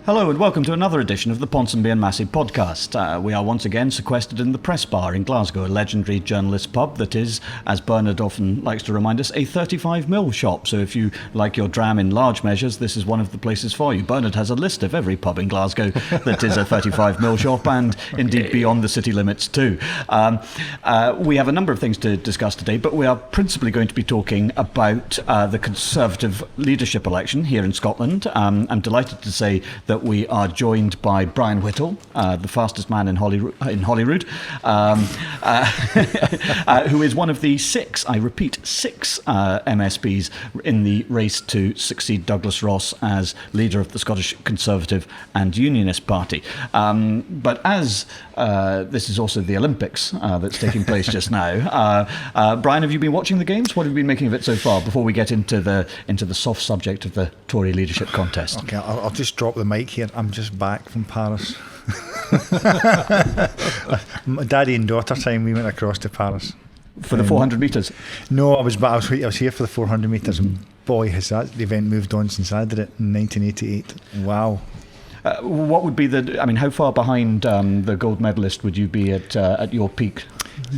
Hello and welcome to another edition of the Ponsonby and Massey podcast. We are once again sequestered in the Press Bar in Glasgow, a legendary journalist pub that is, as Bernard often likes to remind us, a 35mm shop. So if you like your dram in large measures, this is one of the places for you. Bernard has a list of every pub in Glasgow that is a 35mm shop and indeed beyond the city limits too. We have a number of things to discuss today, but we are principally going to be talking about the Conservative leadership election here in Scotland. I'm delighted to say that we are joined by Brian Whittle, the fastest man in Holyrood, who is one of the six MSPs in the race to succeed Douglas Ross as leader of the Scottish Conservative and Unionist Party. But as this is also the Olympics that's taking place just now, Brian, have you been watching the games? What have you been making of it so far before we get into the soft subject of the Tory leadership contest? Okay, I'll just drop the mic here. I'm just back from Paris. Daddy and daughter time, we went across to Paris. For the 400 metres? No, I was here for the 400 metres, and boy, has that event moved on since I did it in 1988. Wow. What would be how far behind the gold medalist would you be at your peak?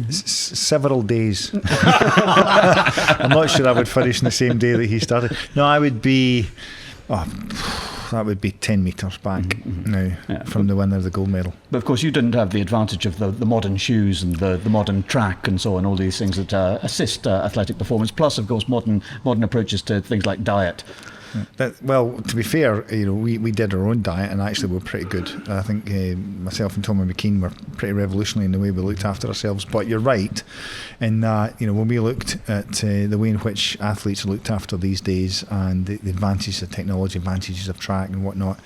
Several days. I'm not sure I would finish in the same day that he started. No, I would be... that would be 10 metres back from the winner of the gold medal. But of course you didn't have the advantage of the modern shoes and the modern track and so on, all these things that assist athletic performance, plus of course modern approaches to things like diet. Well, to be fair, we did our own diet and actually we're pretty good. I think myself and Tommy McKean were pretty revolutionary in the way we looked after ourselves. But you're right in that when we looked at the way in which athletes are looked after these days and the advantages of technology, advantages of track and whatnot,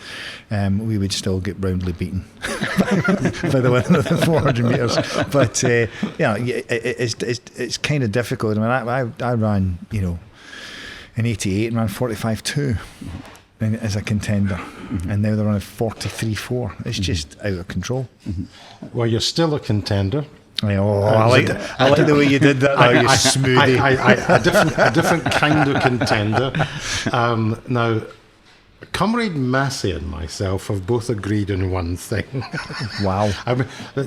we would still get roundly beaten by the winner of the 400 metres. But it's kind of difficult. I ran, in 88 and ran 45.2 as a contender, and now they're running 43.4. It's just out of control. Well, you're still a contender. I like the way you did that. You smoothie. A different kind of contender. Now, Comrade Massey and myself have both agreed on one thing. Wow.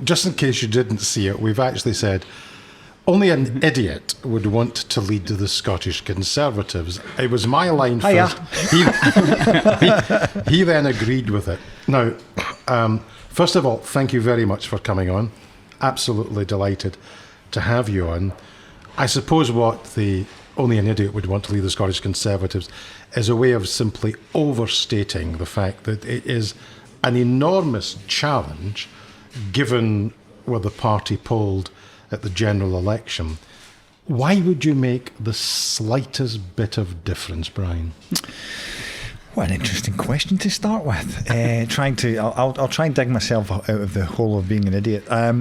Just in case you didn't see it, we've actually said only an idiot would want to lead the Scottish Conservatives. It was my line first. He then agreed with it. Now, first of all, thank you very much for coming on. Absolutely delighted to have you on. I suppose what the only an idiot would want to lead the Scottish Conservatives is a way of simply overstating the fact that it is an enormous challenge given where the party polled at the general election. Why would you make the slightest bit of difference, Brian? What an interesting question to start with. I'll try and dig myself out of the hole of being an idiot. I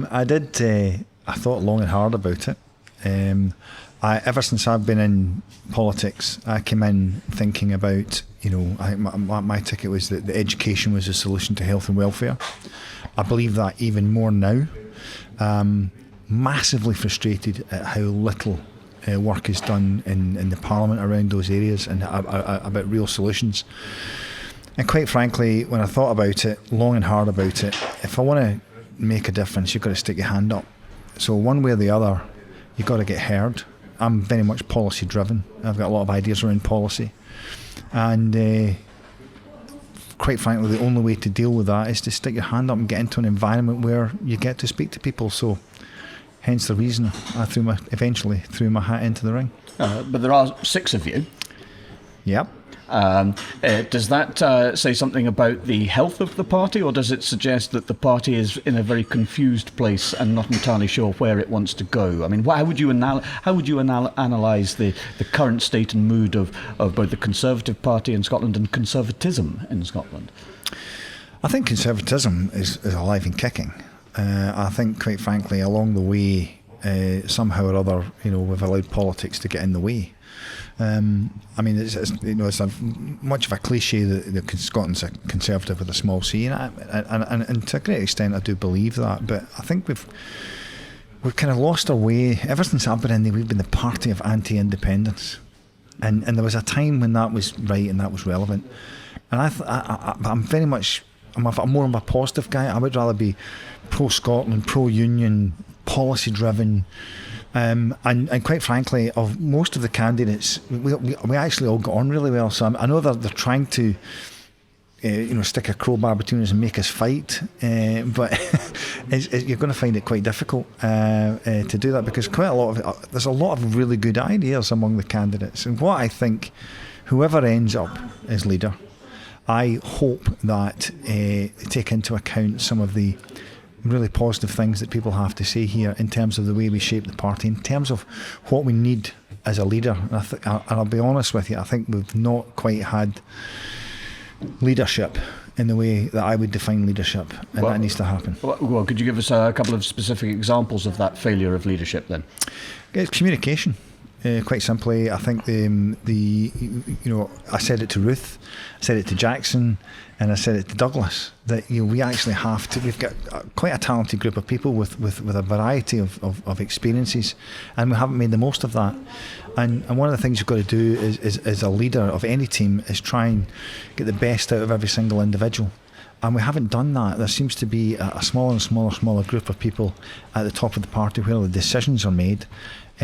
thought long and hard about it. Ever since I've been in politics, I came in thinking about, my ticket was that the education was a solution to health and welfare. I believe that even more now. Massively frustrated at how little work is done in the Parliament around those areas and about real solutions. And quite frankly, when I thought about it, long and hard about it, if I want to make a difference, you've got to stick your hand up. So one way or the other, you've got to get heard. I'm very much policy driven. I've got a lot of ideas around policy. And quite frankly, the only way to deal with that is to stick your hand up and get into an environment where you get to speak to people. So hence the reason I eventually threw my hat into the ring. But there are six of you. Yep. Does that say something about the health of the party, or does it suggest that the party is in a very confused place and not entirely sure where it wants to go? I mean, how would you analyse the current state and mood of both the Conservative Party in Scotland and conservatism in Scotland? I think conservatism is alive and kicking. I think, quite frankly, along the way, somehow or other, we've allowed politics to get in the way. It's much of a cliche that Scotland's a conservative with a small c, and to a great extent I do believe that. But I think we've kind of lost our way. Ever since I've been in there, we've been the party of anti-independence. And there was a time when that was right and that was relevant. And I'm very much, I'm more of a positive guy. I would rather be pro-Scotland, pro-union, policy-driven. And quite frankly, of most of the candidates, we actually all got on really well. So I know they're trying to, stick a crowbar between us and make us fight. But you're going to find it quite difficult to do that, because there's a lot of really good ideas among the candidates. And what I think, whoever ends up as leader, I hope that they take into account some of the really positive things that people have to say here in terms of the way we shape the party, in terms of what we need as a leader. And I'll be honest with you, I think we've not quite had leadership in the way that I would define leadership, and that needs to happen. Well, could you give us a couple of specific examples of that failure of leadership then? It's communication. Quite simply, I think I said it to Ruth, I said it to Jackson, and I said it to Douglas, that we actually have to. We've got quite a talented group of people with a variety of experiences, and we haven't made the most of that. And one of the things you've got to do is as a leader of any team is try and get the best out of every single individual. And we haven't done that. There seems to be a smaller and smaller group of people at the top of the party where the decisions are made,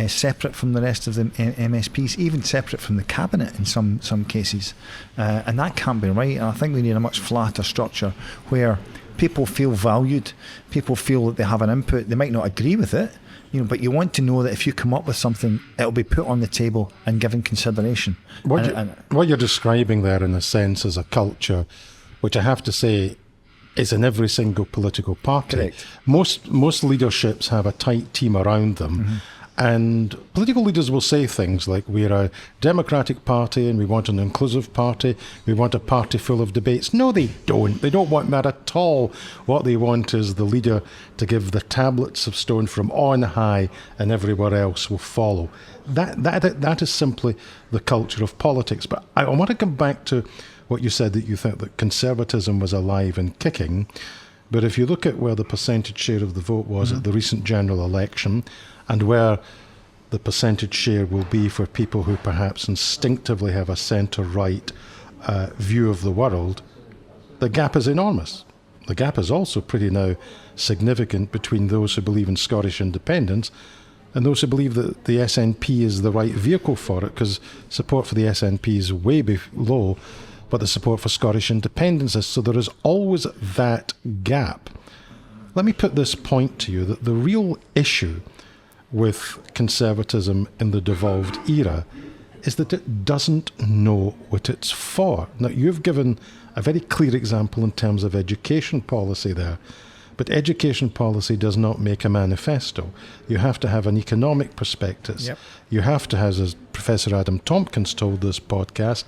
separate from the rest of the MSPs, even separate from the cabinet in some cases. And that can't be right. And I think we need a much flatter structure where people feel valued, people feel that they have an input. They might not agree with it, but you want to know that if you come up with something, it'll be put on the table and given consideration. What you're describing there, in a sense, is a culture which I have to say is in every single political party. Correct. Most leaderships have a tight team around them. Mm-hmm. And political leaders will say things like, we're a democratic party and we want an inclusive party. We want a party full of debates. No, they don't. They don't want that at all. What they want is the leader to give the tablets of stone from on high, and everywhere else will follow. That is simply the culture of politics. But I want to come back to what you said, that you thought that conservatism was alive and kicking. But if you look at where the percentage share of the vote was at the recent general election, and where the percentage share will be for people who perhaps instinctively have a centre-right view of the world, the gap is enormous. The gap is also pretty now significant between those who believe in Scottish independence and those who believe that the SNP is the right vehicle for it, because support for the SNP is way below but the support for Scottish independence is. So there is always that gap. Let me put this point to you, that the real issue with conservatism in the devolved era is that it doesn't know what it's for. Now, you've given a very clear example in terms of education policy there, but education policy does not make a manifesto. You have to have an economic perspective. Yep. You have to have, as Professor Adam Tompkins told this podcast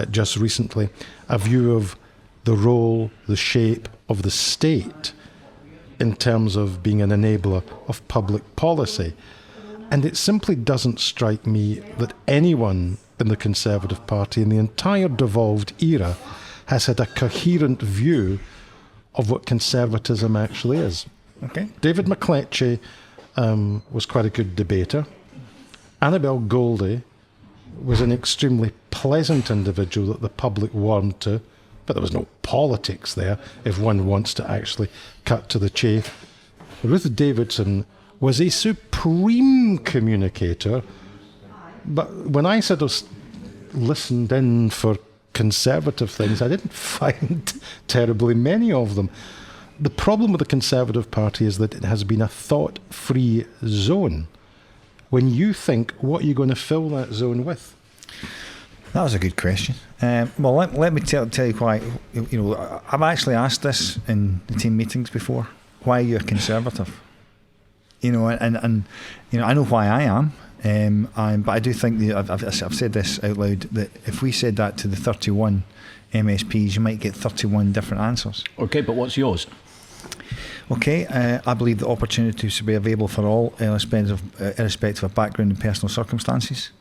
just recently, a view of the role, the shape of the state in terms of being an enabler of public policy. And it simply doesn't strike me that anyone in the Conservative Party in the entire devolved era has had a coherent view of what conservatism actually is. Okay. David McCletchie was quite a good debater. Annabel Goldie was an extremely pleasant individual that the public warmed to, but there was no politics there, if one wants to actually cut to the chase. Ruth Davidson was a supreme communicator, but when I sort of listened in for conservative things, I didn't find terribly many of them. The problem with the Conservative Party is that it has been a thought-free zone. When you think, what are you going to fill that zone with? That was a good question. Well, let me tell you why. I've actually asked this in the team meetings before. Why you're conservative? And I know why I am. But I do think I've said this out loud, that if we said that to the 31 MSPs, you might get 31 different answers. Okay, but what's yours? Okay, I believe the opportunities should be available for all, irrespective of background and personal circumstances.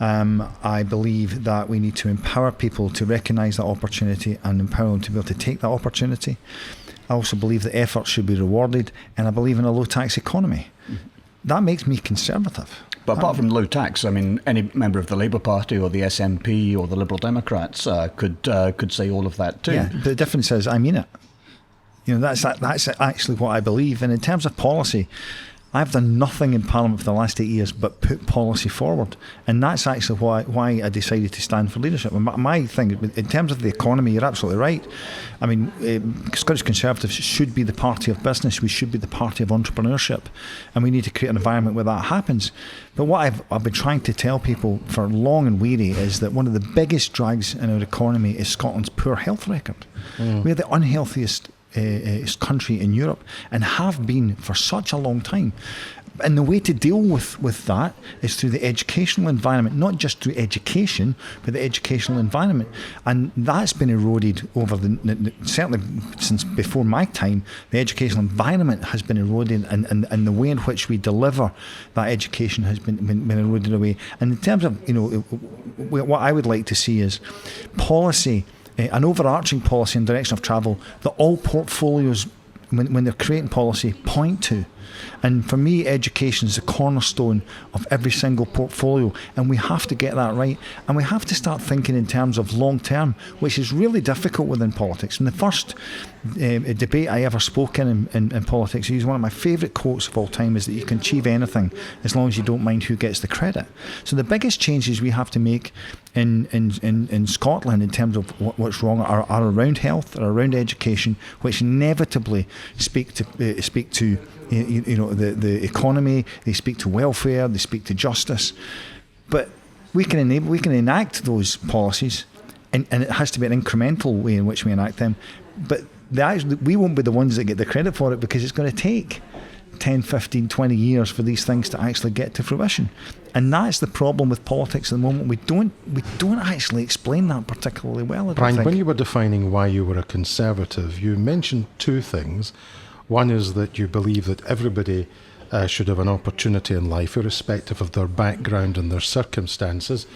I believe that we need to empower people to recognise that opportunity and empower them to be able to take that opportunity. I also believe that effort should be rewarded, and I believe in a low tax economy. That makes me conservative. But apart from low tax, I mean, any member of the Labour Party or the SNP or the Liberal Democrats could say all of that too. Yeah, the difference is I mean it. That's actually what I believe. And in terms of policy, I've done nothing in Parliament for the last 8 years but put policy forward, and that's actually why I decided to stand for leadership. And my thing, in terms of the economy, you're absolutely right. I mean, Scottish Conservatives should be the party of business. We should be the party of entrepreneurship, and we need to create an environment where that happens. But what I've been trying to tell people for long and weary is that one of the biggest drags in our economy is Scotland's poor health record. We're the unhealthiest country in Europe, and have been for such a long time. And the way to deal with that is through the educational environment, not just through education, but the educational environment. And that's been eroded over certainly since before my time. The educational environment has been eroded, and the way in which we deliver that education has been eroded away. And in terms of, what I would like to see is policy, an overarching policy and direction of travel that all portfolios, when they're creating policy, point to. And for me, education is the cornerstone of every single portfolio, and we have to get that right. And we have to start thinking in terms of long term, which is really difficult within politics. And the first debate I ever spoke in politics, I use one of my favourite quotes of all time, is that you can achieve anything as long as you don't mind who gets the credit. So the biggest changes we have to make in Scotland in terms of what's wrong are around health, are around education, which inevitably speak to the economy. They speak to welfare, they speak to justice. But we can enact those policies, and it has to be an incremental way in which we enact them. But we won't be the ones that get the credit for it, because it's going to take 10, 15, 20 years for these things to actually get to fruition. And that's the problem with politics at the moment. We don't actually explain that particularly well. Brian, when you were defining why you were a Conservative, you mentioned two things. One is that you believe that everybody should have an opportunity in life, irrespective of their background and their circumstances.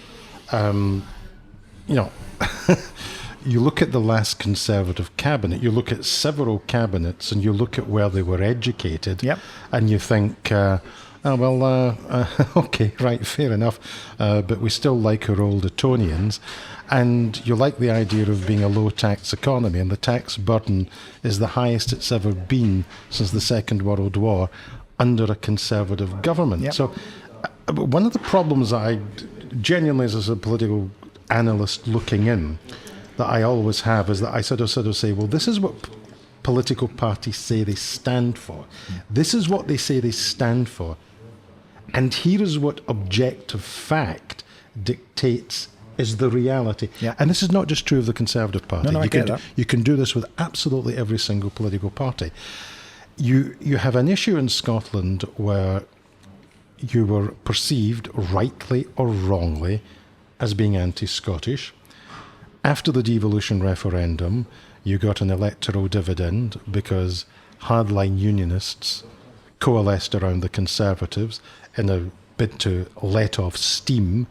You look at the last Conservative cabinet, you look at several cabinets, and you look at where they were educated, yep, and you think, okay, right, fair enough, but we still like our old Etonians. And you like the idea of being a low-tax economy, and the tax burden is the highest it's ever been since the Second World War under a Conservative government. Yep. So one of the problems I genuinely, as a political analyst looking in, that I always have is that I sort of say, well, this is what political parties say they stand for. This is what they say they stand for. And here is what objective fact dictates is the reality. Yeah. And this is not just true of the Conservative Party. No, I get that. You can do this with absolutely every single political party. You have an issue in Scotland where you were perceived, rightly or wrongly, as being anti-Scottish. After the devolution referendum, you got an electoral dividend because hardline unionists coalesced around the Conservatives in a bid to let off steam,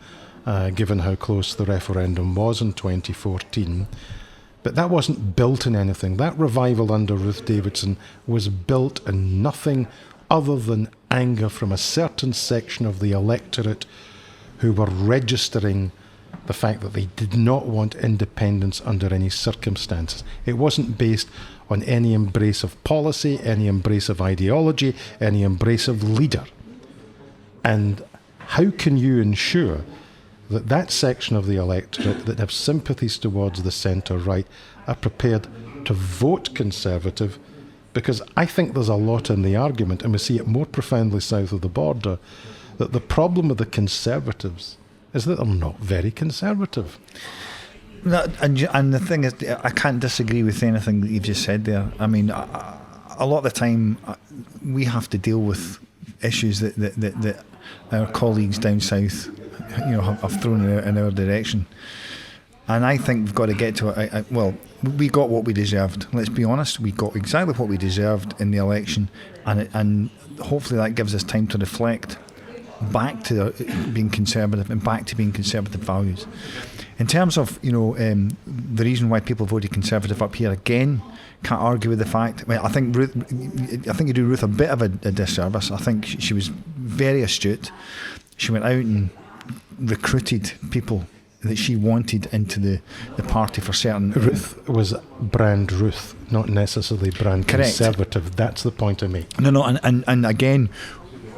given how close the referendum was in 2014. But that wasn't built in anything. That revival under Ruth Davidson was built in nothing other than anger from a certain section of the electorate who were registering the fact that they did not want independence under any circumstances. It wasn't based on any embrace of policy, any embrace of ideology, any embrace of leader. And how can you ensure that that section of the electorate that have sympathies towards the centre-right are prepared to vote Conservative? Because I think there's a lot in the argument, and we see it more profoundly south of the border, that the problem with the Conservatives is that they're not very conservative. And the thing is, I can't disagree with anything that you've just said there. I mean, a lot of the time we have to deal with issues that our colleagues down south, have thrown in our direction. And I think we've got to get to we got what we deserved. Let's be honest, we got exactly what we deserved in the election, and hopefully that gives us time to reflect back to being conservative and back to being conservative values. In terms of the reason why people voted Conservative up here, again, can't argue with the fact. I think you do Ruth a bit of a disservice. I think she was very astute. She went out and recruited people that she wanted into the party for certain. Ruth was brand Ruth, not necessarily brand Correct. Conservative. That's the point I make. No, and again,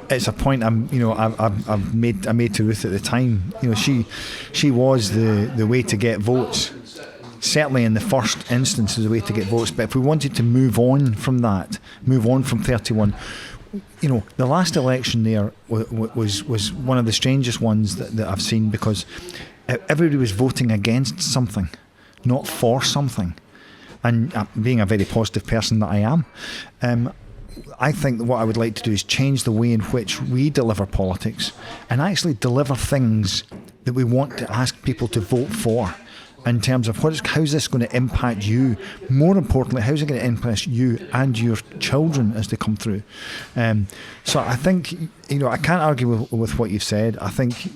it's a point I made to Ruth at the time. She was the way to get votes. Certainly in the first instance, was the way to get votes. But if we wanted to move on from 31. The last election there was one of the strangest ones that I've seen, because everybody was voting against something, not for something. And being a very positive person that I am, I think that what I would like to do is change the way in which we deliver politics and actually deliver things that we want to ask people to vote for, in terms of how's this going to impact you. More importantly, how's it going to impact you and your children as they come through. So I think, I can't argue with what you've said. I think,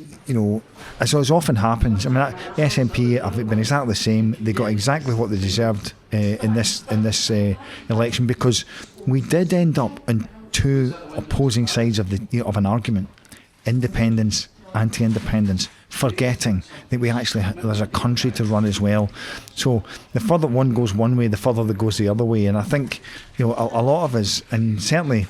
as often happens, the SNP have been exactly the same. They got exactly what they deserved in this election, because we did end up on two opposing sides of an argument: independence, anti-independence, forgetting that there's a country to run as well. So the further one goes one way, the further that goes the other way. And I think a lot of us, and certainly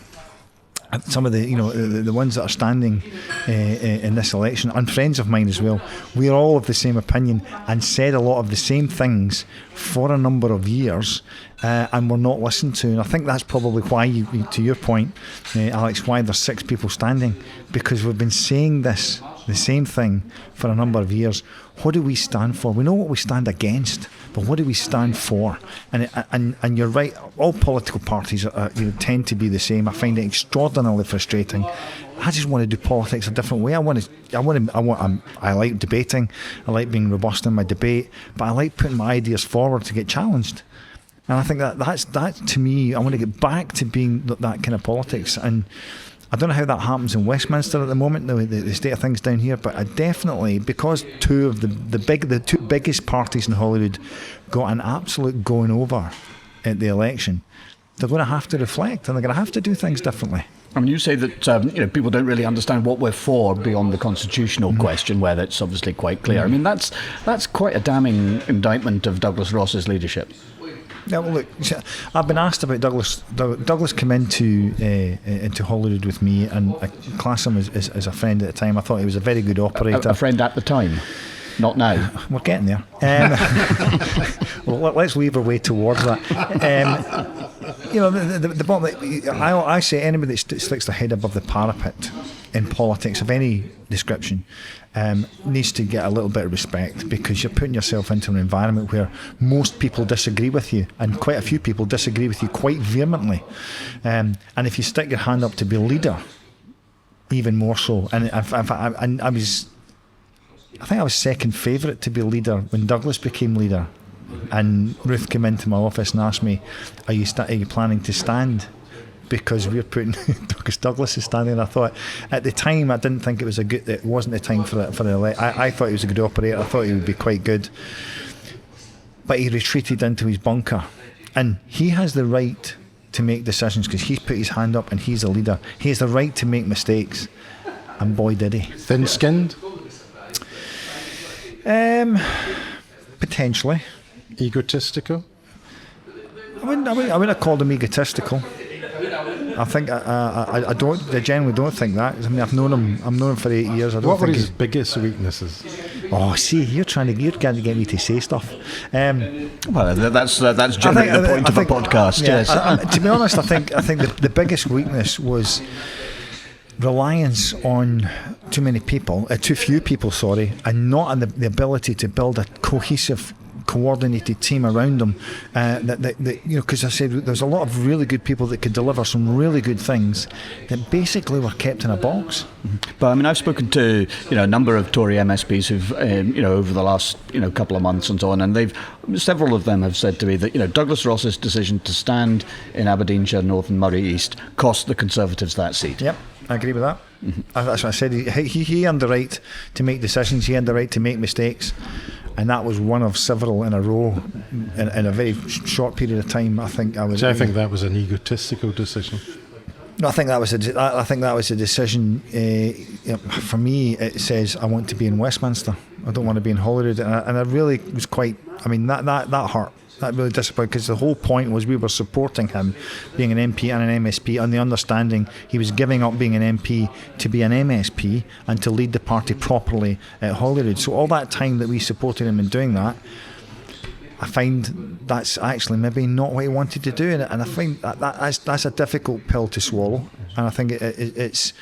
some of the ones that are standing in this election, and friends of mine as well, we're all of the same opinion and said a lot of the same things for a number of years, and we're not listened to. And I think that's probably why, to your point, Alex, why there's 6 people standing, because we've been saying the same thing for a number of years. What do we stand for? We know what we stand against, but what do we stand for? And you're right, all political parties tend to be the same. I find it extraordinarily frustrating. I just want to do politics a different way. I like debating. I like being robust in my debate, but I like putting my ideas forward to get challenged. And I think that's to me, I want to get back to being that kind of politics. And I don't know how that happens in Westminster at the moment, the state of things down here, but I definitely, because two of the two biggest parties in Holyrood got an absolute going over at the election, they're going to have to reflect, and they're going to have to do things differently. You say that people don't really understand what we're for beyond the constitutional question, where that's obviously quite clear. That's quite a damning indictment of Douglas Ross's leadership. Yeah, well, look, I've been asked about Douglas. Douglas came into Holyrood with me, and I class him as a friend at the time. I thought he was a very good operator. A friend at the time, not now. We're getting there. Well, let's weave our way towards that. The bottom. I say anybody that sticks their head above the parapet in politics of any description needs to get a little bit of respect, because you're putting yourself into an environment where most people disagree with you, and quite a few people disagree with you quite vehemently. And if you stick your hand up to be a leader, even more so. And I think I was second favourite to be leader when Douglas became leader. And Ruth came into my office and asked me, are you planning to stand? Because we're putting because Douglas is standing. And I thought at the time, I didn't think it wasn't the time for the I thought he was a good operator. I thought he would be quite good, but he retreated into his bunker, and he has the right to make decisions because he's put his hand up and he's a leader. He has the right to make mistakes, and boy did he. Thin-skinned? Potentially. Egotistical? I wouldn't have called him egotistical. I think I generally don't think that. I've known him for 8 years. What were his biggest weaknesses? Oh, see, you're trying to get me to say stuff. Well, that's generally the point of a podcast. Yeah, yes. To be honest, I think the biggest weakness was reliance on too few people, and not on the ability to build a cohesive, coordinated team around them. Because I said there's a lot of really good people that could deliver some really good things that basically were kept in a box. But I've spoken to a number of Tory MSPs who've over the last couple of months and so on, and several of them have said to me that Douglas Ross's decision to stand in Aberdeenshire North and Moray East cost the Conservatives that seat. Yep, I agree with that. That's what I said. He had the right to make decisions. He had the right to make mistakes. And that was one of several in a row in a very short period of time. I think that was an egotistical decision. No, I think that was a decision. For me, it says I want to be in Westminster. I don't want to be in Holyrood, and I really was quite. I mean, that hurt. That really disappointed, because the whole point was we were supporting him being an MP and an MSP on the understanding he was giving up being an MP to be an MSP and to lead the party properly at Holyrood. So all that time that we supported him in doing that, I find that's actually maybe not what he wanted to do, and I find that's a difficult pill to swallow, and I think it's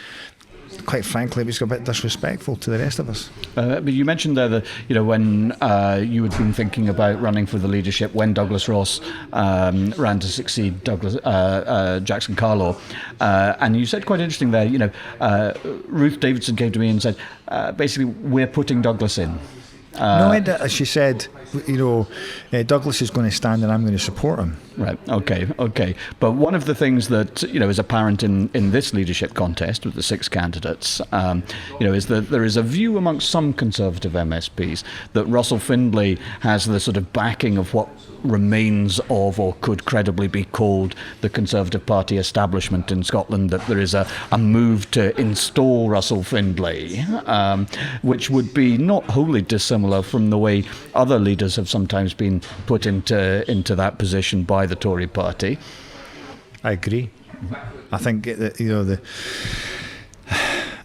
quite frankly it was a bit disrespectful to the rest of us. But you mentioned there that when you had been thinking about running for the leadership when Douglas Ross ran to succeed Jackson Carlaw, and you said quite interesting there. Ruth Davidson came to me and said, basically, we're putting Douglas in. No, she said, Douglas is going to stand and I'm going to support him. Right, okay. But one of the things that, is apparent in this leadership contest with the 6 candidates, is that there is a view amongst some Conservative MSPs that Russell Findlay has the sort of backing of what remains of or could credibly be called the Conservative Party establishment in Scotland, that there is a move to install Russell Findlay, which would be not wholly dissimilar from the way other leaders have sometimes been put into that position by the Tory party. I agree. I think that,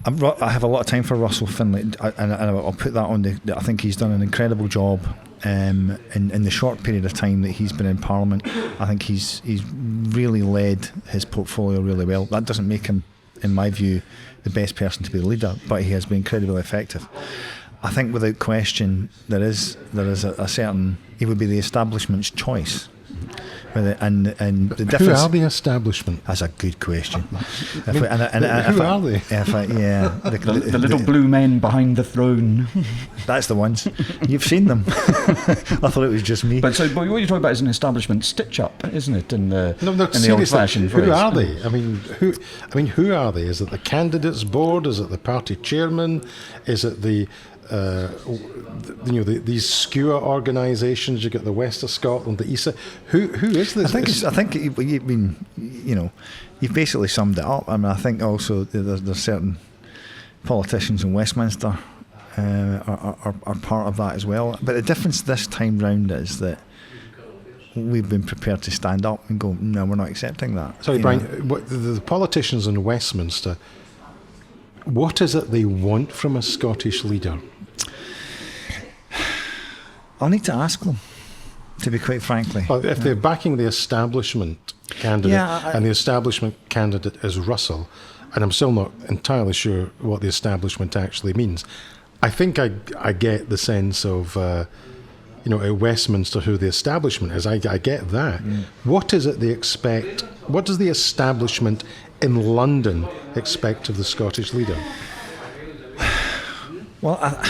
I have a lot of time for Russell Findlay, and I'll put that on I think he's done an incredible job in the short period of time that he's been in Parliament. I think he's really led his portfolio really well. That doesn't make him, in my view, the best person to be the leader, but he has been incredibly effective. I think without question there is a certain, he would be the establishment's choice. And the difference. Who are the establishment? That's a good question. Who are they? The little blue men behind the throne. That's the ones. You've seen them. I thought it was just me. But what you're talking about is an establishment stitch-up, isn't it? In the old-fashioned phrase. Who are they? I mean, who are they? Is it the candidates board? Is it the party chairman? Is it the these skewer organisations? You get the West of Scotland, the East. Who is this? I think you've basically summed it up. I mean, I think also there's certain politicians in Westminster are part of that as well. But the difference this time round is that we've been prepared to stand up and go, no, we're not accepting that. Sorry, Brian. The politicians in Westminster, what is it they want from a Scottish leader? I'll need to ask them, to be quite frankly. Well, if they're backing the establishment candidate, and the establishment candidate is Russell, and I'm still not entirely sure what the establishment actually means, I think I get the sense of, at Westminster who the establishment is. I get that. Mm. What is it they expect? What does the establishment in London expect of the Scottish leader? Well,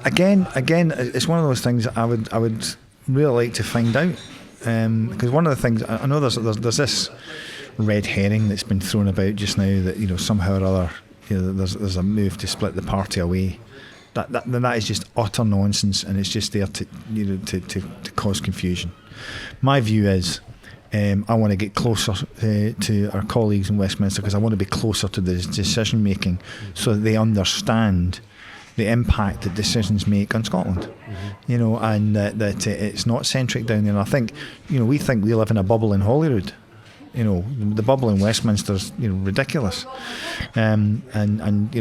again, it's one of those things that I would really like to find out, because one of the things I know there's this red herring that's been thrown about just now that somehow or other there's a move to split the party away. That is just utter nonsense, and it's just there to cause confusion. My view is, I want to get closer to our colleagues in Westminster, because I want to be closer to the decision making, so that they understand the impact that decisions make on Scotland. Mm-hmm. And that it's not centric down there. And I think, we think we live in a bubble in Holyrood. The bubble in Westminster's ridiculous, and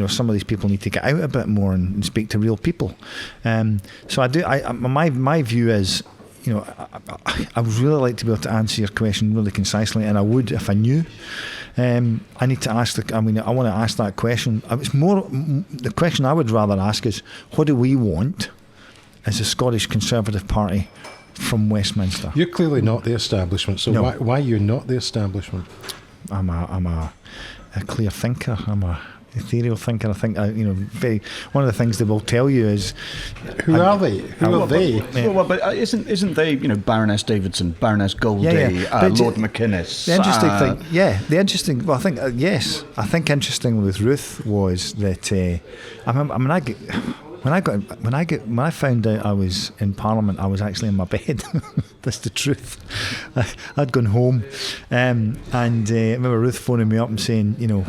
some of these people need to get out a bit more and speak to real people. So I do. My view is, I would really like to be able to answer your question really concisely, and I would if I knew. I need to ask I want to ask that question. It's more the question I would rather ask is, what do we want as a Scottish Conservative Party from Westminster? You're clearly not the establishment, so no. Why are you not the establishment? I'm a clear thinker. I'm a ethereal thinker. I think one of the things they will tell you is, who are they? Who are they? But isn't they Baroness Davidson, Baroness Goldie, Lord McInnes? The interesting. Well, I think yes. I think interesting with Ruth was that when I found out I was in Parliament, I was actually in my bed. That's the truth. I'd gone home, and I remember Ruth phoning me up and saying, you know,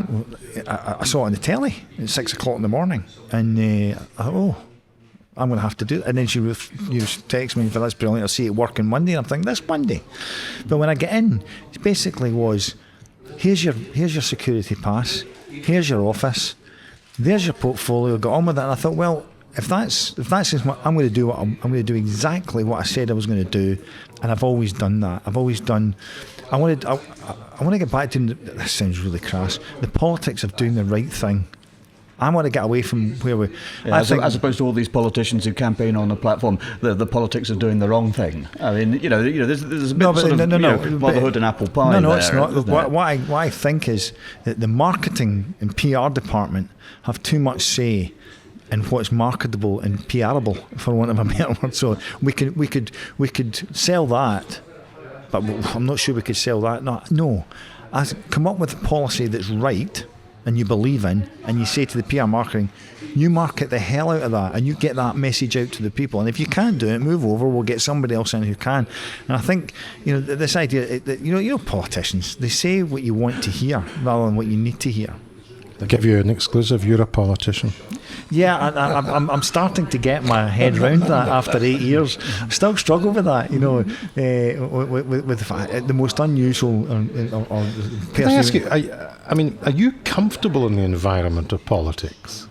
I saw it on the telly at 6 o'clock in the morning, and I thought, oh, I'm going to have to do it. And then she texted me, that's brilliant, I'll see it working Monday. And I'm thinking, this Monday. But when I get in, it basically was, here's your security pass, here's your office, there's your portfolio, got on with it. And I thought, well, if that's I'm going to do I'm going to do exactly what I said I was going to do, and I've always done that. I want to get back to, this sounds really crass, the politics of doing the right thing. I want to get away from where we... Yeah, as opposed to all these politicians who campaign on a platform, the politics of doing the wrong thing. I mean, there's a bit motherhood and apple pie. No, there, it's not. What I think is that the marketing and PR department have too much say in what's marketable and PRable, for want of a better word. So we could sell that, but I'm not sure we could sell that. No, I come up with a policy that's right and you believe in, and you say to the PR marketing, you market the hell out of that and you get that message out to the people. And if you can't do it, move over, we'll get somebody else in who can. And I think, this idea that, politicians, they say what you want to hear rather than what you need to hear. They give you an exclusive, you're a politician. Yeah, I'm starting to get my head round that after 8 years. I still struggle with that, with the most unusual. Can I ask you, are you comfortable in the environment of politics?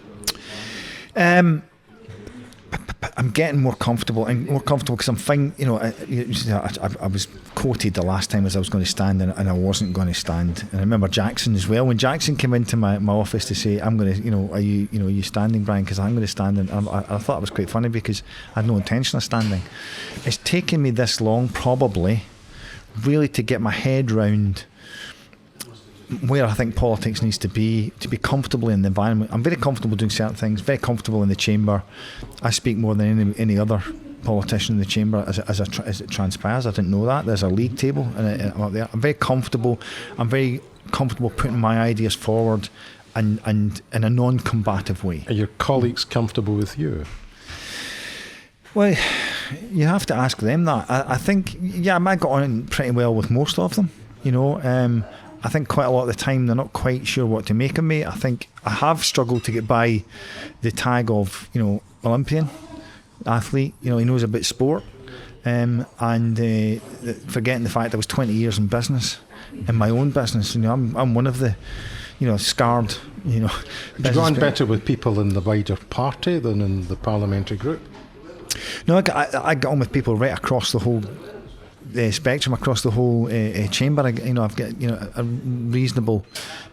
I'm getting more comfortable because I'm fine. I was quoted the last time as I was going to stand and I wasn't going to stand. And I remember Jackson as well. When Jackson came into my office to say, "I'm going to, are you standing, Brian? Because I'm going to stand." And I thought it was quite funny because I had no intention of standing. It's taken me this long, probably, really to get my head round where I think politics needs to be comfortable in the environment. I'm very comfortable doing certain things, very comfortable in the chamber. I speak more than any other politician in the chamber as it transpires. I didn't know that. There's a league table and I'm up there. I'm very comfortable. I'm very comfortable putting my ideas forward and in a non-combative way. Are your colleagues comfortable with you? Well, you have to ask them that. I think, I might got on pretty well with most of them, I think quite a lot of the time they're not quite sure what to make of me. I think I have struggled to get by the tag of, Olympian athlete. He knows about sport, and forgetting the fact I was 20 years in business, in my own business. I'm one of the, scarred. Have you gone better with people in the wider party than in the parliamentary group? No, I got on with people right across the whole spectrum, across the whole chamber. I've got a reasonable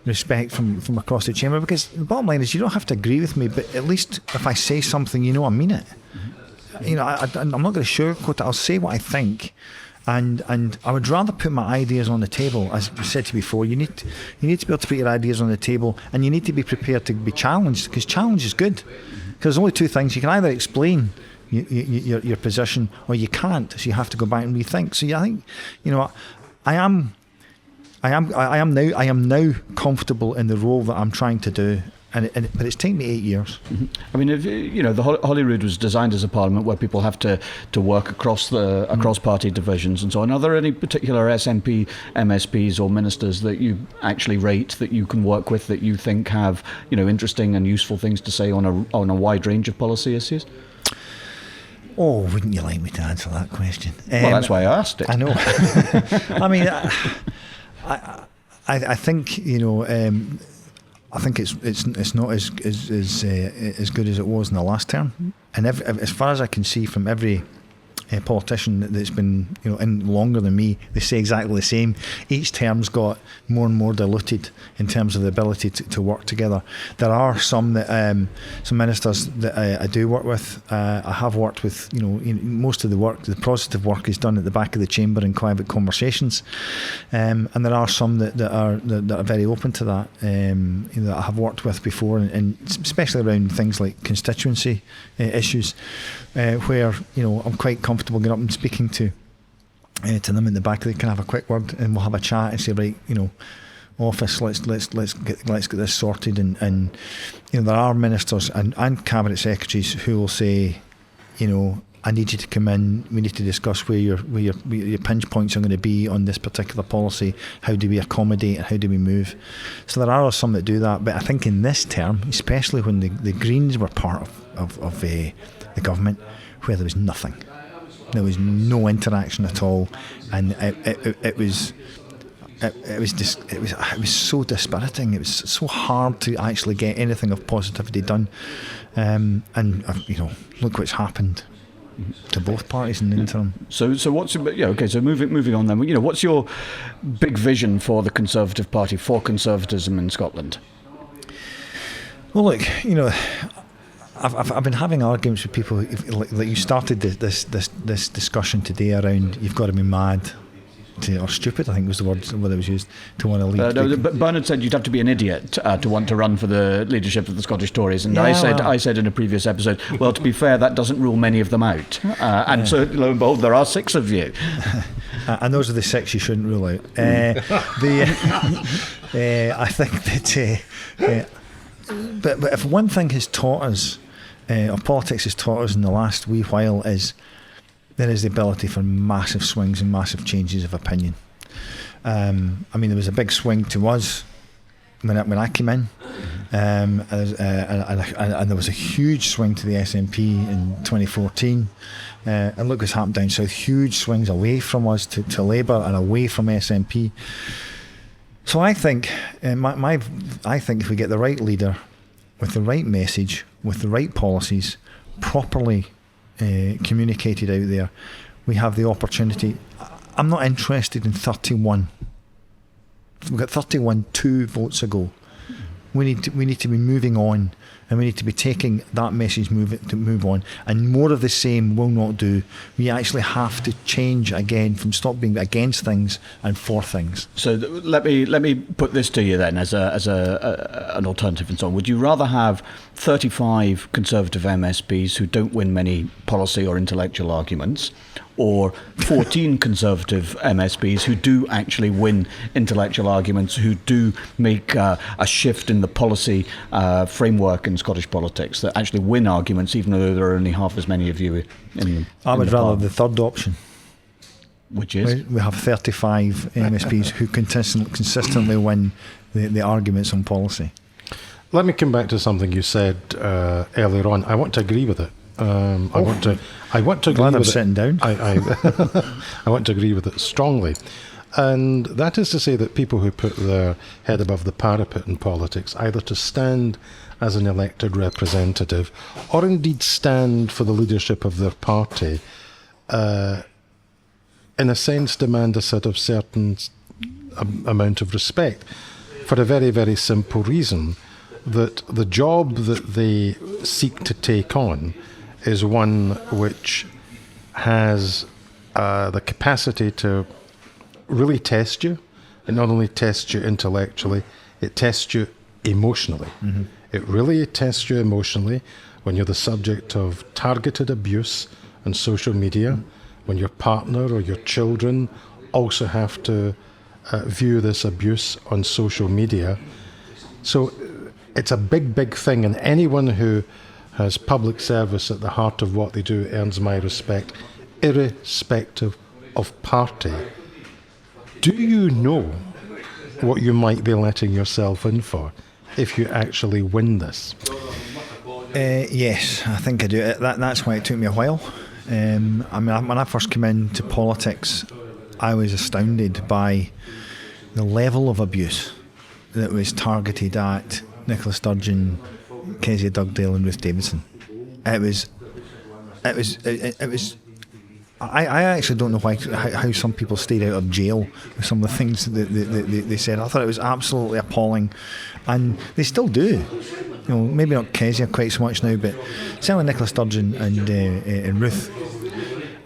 respect from across the chamber, because the bottom line is you don't have to agree with me, but at least if I say something, I mean it. I'm not going to sugarcoat it. I'll say what I think, and I would rather put my ideas on the table. As I said to you before, you need to be able to put your ideas on the table, and you need to be prepared to be challenged, because challenge is good. Because there's only two things: you can either explain your position, or you can't, so you have to go back and rethink. So I think, I am now comfortable in the role that I'm trying to do, but it's taken me 8 years. Mm-hmm. I mean, the Holyrood was designed as a parliament where people have to work across party divisions and so on. Are there any particular SNP, MSPs or ministers that you actually rate, that you can work with, that you think have interesting and useful things to say on a wide range of policy issues? Oh, wouldn't you like me to answer that question? Well, that's why I asked it. I know. I mean, I think I think it's not as good as it was in the last term. And as far as I can see from every politician that's been in longer than me, they say exactly the same. Each term's got more and more diluted in terms of the ability to work together. There are some ministers that I do work with. I have worked with most of the work, the positive work is done at the back of the chamber in private conversations, and there are some that are very open to that, that I have worked with before, and especially around things like constituency issues, where I'm quite comfortable getting up and speaking to them in the back. They can have a quick word and we'll have a chat and say, right, office. Let's get this sorted. And there are ministers and cabinet secretaries who will say, I need you to come in. We need to discuss where your pinch points are going to be on this particular policy. How do we accommodate and how do we move? So there are some that do that. But I think in this term, especially when the Greens were part of the government, where there was nothing, there was no interaction at all, and it was so dispiriting. It was so hard to actually get anything of positivity done. Look what's happened to both parties in the interim. So what's So moving on then. What's your big vision for the Conservative Party, for conservatism in Scotland? Well, look, I've been having arguments with people. Like you started this discussion today around you've got to be mad or stupid, I think was the word that was used, to want to lead. But Bernard said you'd have to be an idiot to want to run for the leadership of the Scottish Tories, and I said in a previous episode, well, to be fair, that doesn't rule many of them out, so lo and behold, there are 6 of you. And those are the 6 you shouldn't rule out. I think that, but if one thing has taught us, or politics has taught us in the last wee while, is there is the ability for massive swings and massive changes of opinion. There was a big swing to us when I came in, and there was a huge swing to the SNP in 2014. And look what's happened down south. Huge swings away from us to Labour and away from SNP. So I think, I think if we get the right leader with the right message, with the right policies, properly communicated out there, we have the opportunity. I'm not interested in 31. We've got 31 2 votes ago. We need to be moving on, and we need to be taking that message to move on. And more of the same will not do. We actually have to change again, from stop being against things and for things. So let me put this to you then as an alternative and so on. Would you rather have 35 Conservative MSPs who don't win many policy or intellectual arguments, or 14 Conservative MSPs who do actually win intellectual arguments, who do make a shift in the policy framework in Scottish politics, that actually win arguments even though there are only half as many of you in I would rather the third option, which is we have 35 MSPs who consistently win the arguments on policy. Let me come back to something you said earlier on. I want to agree with it. I want to agree glad with I'm sitting down. I want to agree with it strongly. And that is to say that people who put their head above the parapet in politics, either to stand as an elected representative or indeed stand for the leadership of their party, in a sense demand a sort of certain amount of respect, for a very, very simple reason, that the job that they seek to take on is one which has the capacity to really test you. It not only tests you intellectually, it tests you emotionally. Mm-hmm. It really tests you emotionally when you're the subject of targeted abuse on social media, when your partner or your children also have to view this abuse on social media. So it's a big, big thing, and anyone who has public service at the heart of what they do earns my respect, irrespective of party. Do you know what you might be letting yourself in for if you actually win this? Yes, I think I do. That's why it took me a while. When I first came into politics, I was astounded by the level of abuse that was targeted at Nicola Sturgeon, Kezia Dugdale and Ruth Davidson. It was. I actually don't know how some people stayed out of jail with some of the things that they said. I thought it was absolutely appalling, and they still do. Maybe not Kezia quite so much now, but certainly Nicola Sturgeon and Ruth.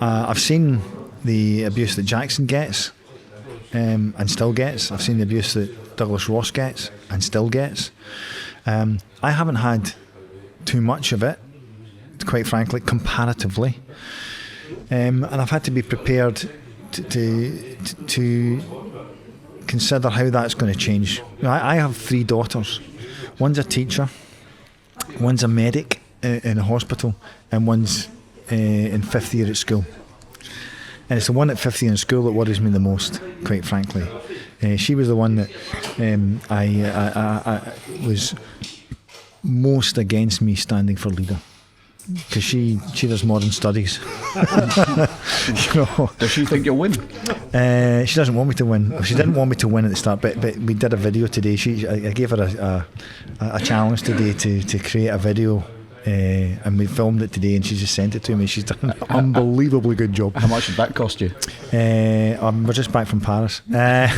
I've seen the abuse that Jackson gets, and still gets. I've seen the abuse that Douglas Ross gets and still gets. I haven't had too much of it, quite frankly, comparatively. And I've had to be prepared to consider how that's going to change. I have 3 daughters. One's a teacher, one's a medic in a hospital, and one's in 5th year at school. And it's the one at 5th year in school that worries me the most, quite frankly. She was the one that I was most against me standing for leader, because she does modern studies. Does she think you'll win? She doesn't want me to win. She didn't want me to win at the start, but we did a video today. I gave her a challenge today to create a video, and we filmed it today, and she just sent it to me. She's done an unbelievably good job. How much did that cost you? We're just back from Paris. But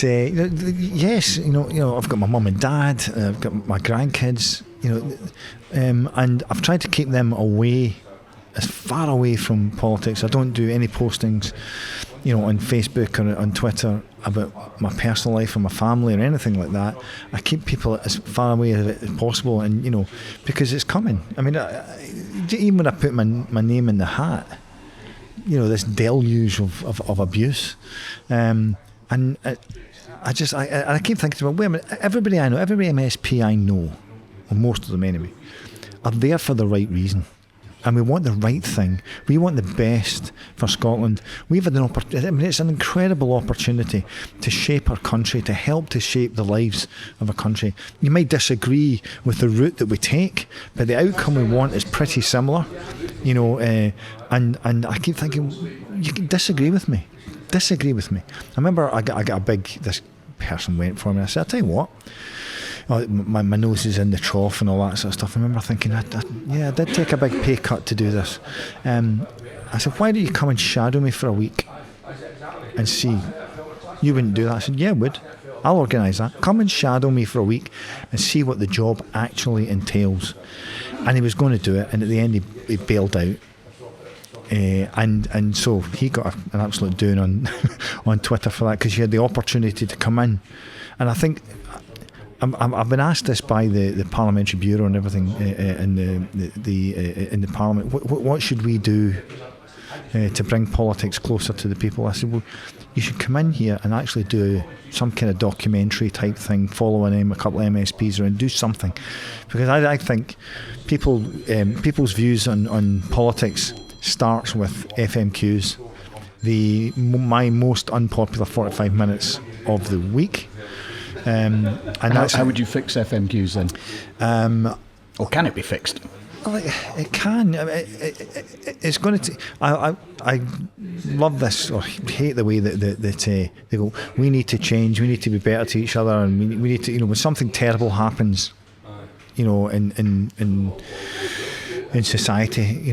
yes, I've got my mum and dad, I've got my grandkids, and I've tried to keep them away, as far away from politics. I don't do any postings, on Facebook or on Twitter about my personal life or my family or anything like that. I keep people as far away as possible, and because it's coming. I mean, even when I put my name in the hat, this deluge of abuse, and I keep thinking, well, wait a minute, everybody I know, every MSP I know, or most of them anyway, are there for the right reason. And we want the right thing. We want the best for Scotland. We've had an opportunity. I mean, it's an incredible opportunity to shape our country, to help to shape the lives of a country. You might disagree with the route that we take, but the outcome we want is pretty similar. And I keep thinking, you can disagree with me. Disagree with me. I remember this person went for me. I said, I'll tell you what. My nose is in the trough and all that sort of stuff. I remember thinking, I did take a big pay cut to do this. I said, why don't you come and shadow me for a week and see? You wouldn't do that. I said, yeah, I would. I'll organise that. Come and shadow me for a week and see what the job actually entails. And he was going to do it, and at the end he bailed out. And so he got an absolute doon on Twitter for that, because he had the opportunity to come in. And I think I've been asked this by the Parliamentary Bureau and everything in the Parliament. What should we do to bring politics closer to the people? I said, well, you should come in here and actually do some kind of documentary type thing, following a couple of MSPs around, do something, because I think people's views on politics starts with FMQs, my most unpopular 45 minutes of the week. And how would you fix FMQs then? Or can it be fixed? It can. It's going to. I love this, or hate the way that they go, we need to change. We need to be better to each other, and we need to. When something terrible happens, in society,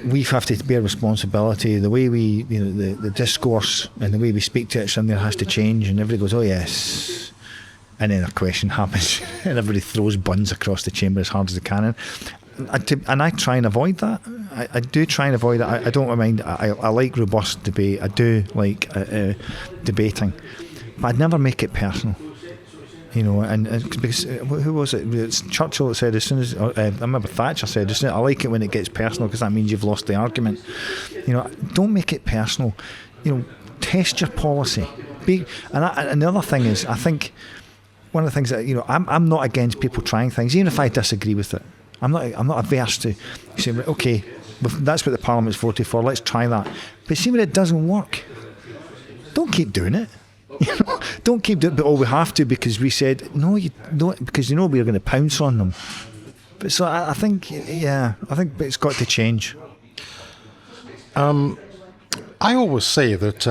we have to bear responsibility. The way we, the discourse and the way we speak to each other has to change. And everybody goes, oh yes. And then a question happens, and everybody throws buns across the chamber as hard as they can. And I try and avoid that. I do try and avoid it. I don't mind. I like robust debate. I do like debating, but I'd never make it personal. And because who was it? It's Churchill that said, as soon as I remember Thatcher said, I like it when it gets personal, because that means you've lost the argument. Don't make it personal. Test your policy. And the other thing is, I think one of the things that I'm not against people trying things, even if I disagree with it. I'm not averse to saying, okay, that's what the Parliament's voted for. Let's try that. But see, when it doesn't work, don't keep doing it. Don't keep doing it. But we have to because we said no. You don't, because we're going to pounce on them. But so I think it's got to change. I always say that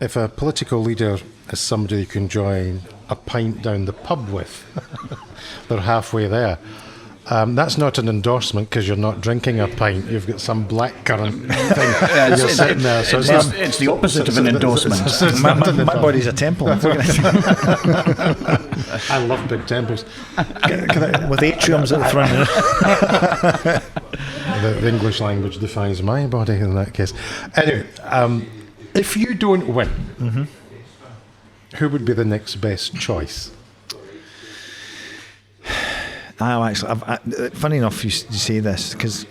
if a political leader is somebody you can join a pint down the pub with, they're halfway there. That's not an endorsement, because you're not drinking a pint. You've got some blackcurrant thing. You're sitting there. So it's the opposite of an endorsement. My body's a temple. I love big temples. With atriums at the front. The English language defines my body in that case. Anyway, if you don't win, who would be the next best choice? Funny enough you say this, because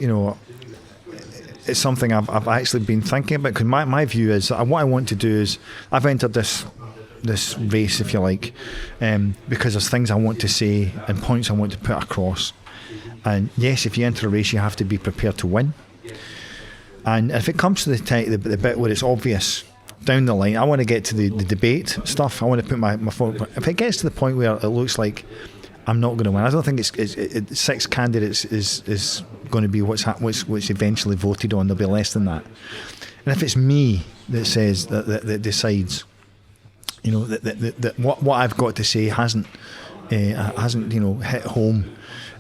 it's something I've actually been thinking about, because my view is that what I want to do is I've entered this race, if you like, because there's things I want to say and points I want to put across. And yes, if you enter a race, you have to be prepared to win. And if it comes to the bit where it's obvious down the line, I want to get to the debate stuff. I want to put my phone. If it gets to the point where it looks like I'm not going to win, I don't think it's 6 candidates is going to be what's eventually voted on. There'll be less than that. And if it's me that says that decides, that what I've got to say hasn't hit home,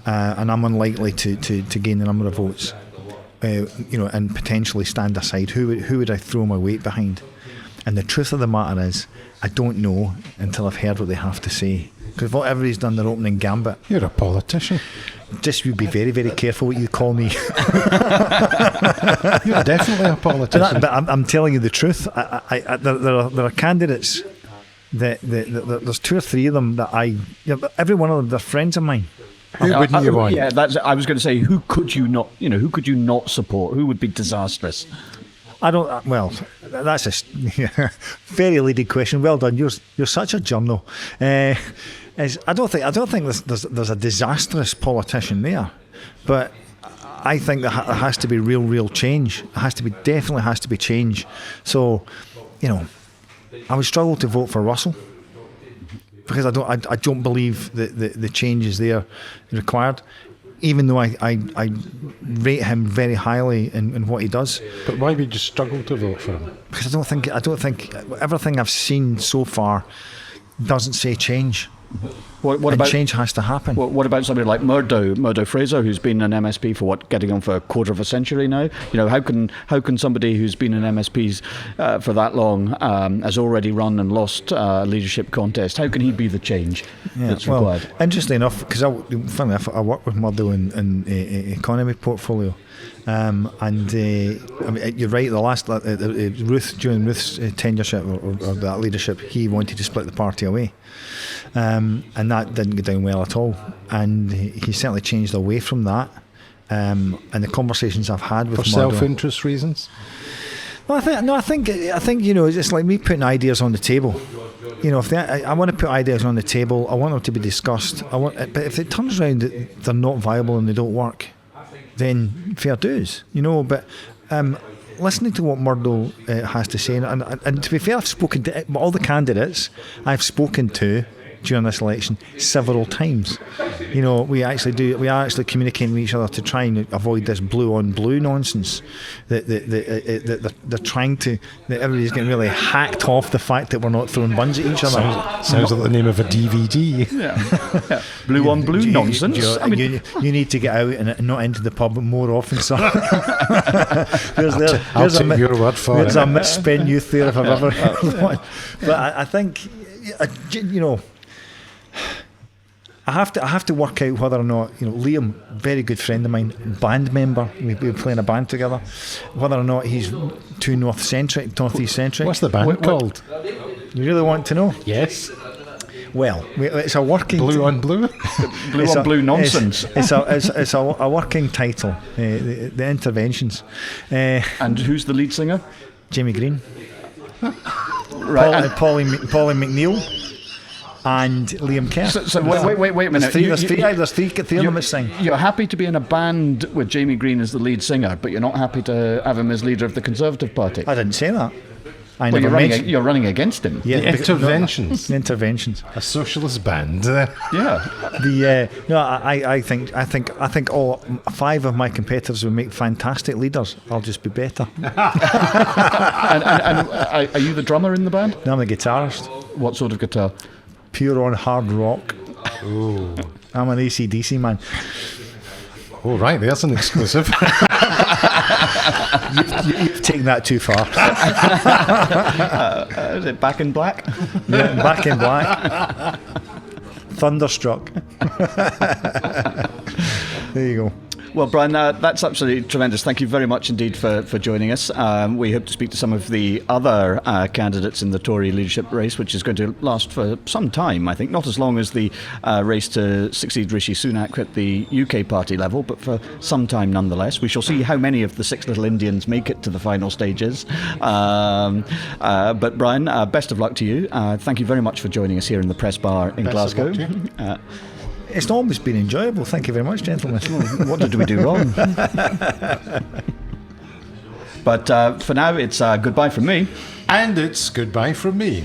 and I'm unlikely to gain the number of votes, and potentially stand aside, who would I throw my weight behind? And the truth of the matter is, I don't know until I've heard what they have to say. Because everybody's done their opening gambit. You're a politician. Just you be very, very careful what you call me. You're definitely a politician. But I'm telling you the truth. There are candidates that there's 2 or 3 of them that every one of them, they're friends of mine. Who wouldn't you want? Yeah, I was going to say, who could you not support? Who would be disastrous? I don't. Well, that's a very leading question. Well done. You're such a journal. I don't think there's a disastrous politician there, but I think there has to be real change. Definitely has to be change. So, I would struggle to vote for Russell, because I don't believe that the change is there required. Even though I rate him very highly in what he does. But why would you struggle to vote for him? Because I don't think everything I've seen so far doesn't say change. What about change has to happen? What about somebody like Murdo Fraser, who's been an MSP for getting on for a quarter of a century now? How can somebody who's been an MSP for that long has already run and lost a leadership contest? How can he be the change that's required? Interestingly enough, because funny enough, I work with Murdo in economy portfolio. You're right. The last during Ruth's tenureship or that leadership, he wanted to split the party away, and that didn't go down well at all. And he certainly changed away from that. And the conversations I've had with for Murdo, self-interest reasons. Well, I think it's like me putting ideas on the table. I want to put ideas on the table. I want them to be discussed. But if it turns around that they're not viable and they don't work, then fair dues, But listening to what Murdo has to say, and to be fair, I've spoken to all the candidates I've spoken to during this election several times. We are actually communicating with each other to try and avoid this blue on blue nonsense that they're trying to. That everybody's getting really hacked off the fact that we're not throwing buns at each other. Sounds like the name of a DVD. Yeah. Blue on blue nonsense. You need to get out and not into the pub more often, sir. I'll take your word for it. There's a misspent youth there if I've ever heard one. But I think, I have to work out whether or not Liam, very good friend of mine, band member. We were playing a band together. Whether or not he's too northeast centric. What's the band called? You really want to know? Yes. Well, it's a working blue on blue. Blue on blue nonsense. It's a working title. The Interventions. And who's the lead singer? Jamie Green. Right. Polly McNeil. And Liam Kerr. So wait a minute. There's three of them that sing. You're happy to be in a band with Jamie Green as the lead singer, but you're not happy to have him as leader of the Conservative Party. I didn't say that. You're running against him. Yeah, the Interventions. The Interventions. A socialist band. Yeah. I think all 5 of my competitors would make fantastic leaders. I'll just be better. and are you the drummer in the band? No, I'm the guitarist. What sort of guitar? Pure on hard rock. Ooh. I'm an AC/DC man. Oh, right, there's an exclusive. You've taken that too far. Is it Back in Black? Yeah, Back in Black. Thunderstruck. There you go. Well, Brian, that's absolutely tremendous. Thank you very much indeed for joining us. We hope to speak to some of the other candidates in the Tory leadership race, which is going to last for some time, I think. Not as long as the race to succeed Rishi Sunak at the UK party level, but for some time nonetheless. We shall see how many of the 6 little Indians make it to the final stages. But Brian, best of luck to you. Thank you very much for joining us here in the Press Bar in Glasgow. It's always been enjoyable. Thank you very much, gentlemen. What did we do wrong? But for now, it's goodbye from me. And it's goodbye from me.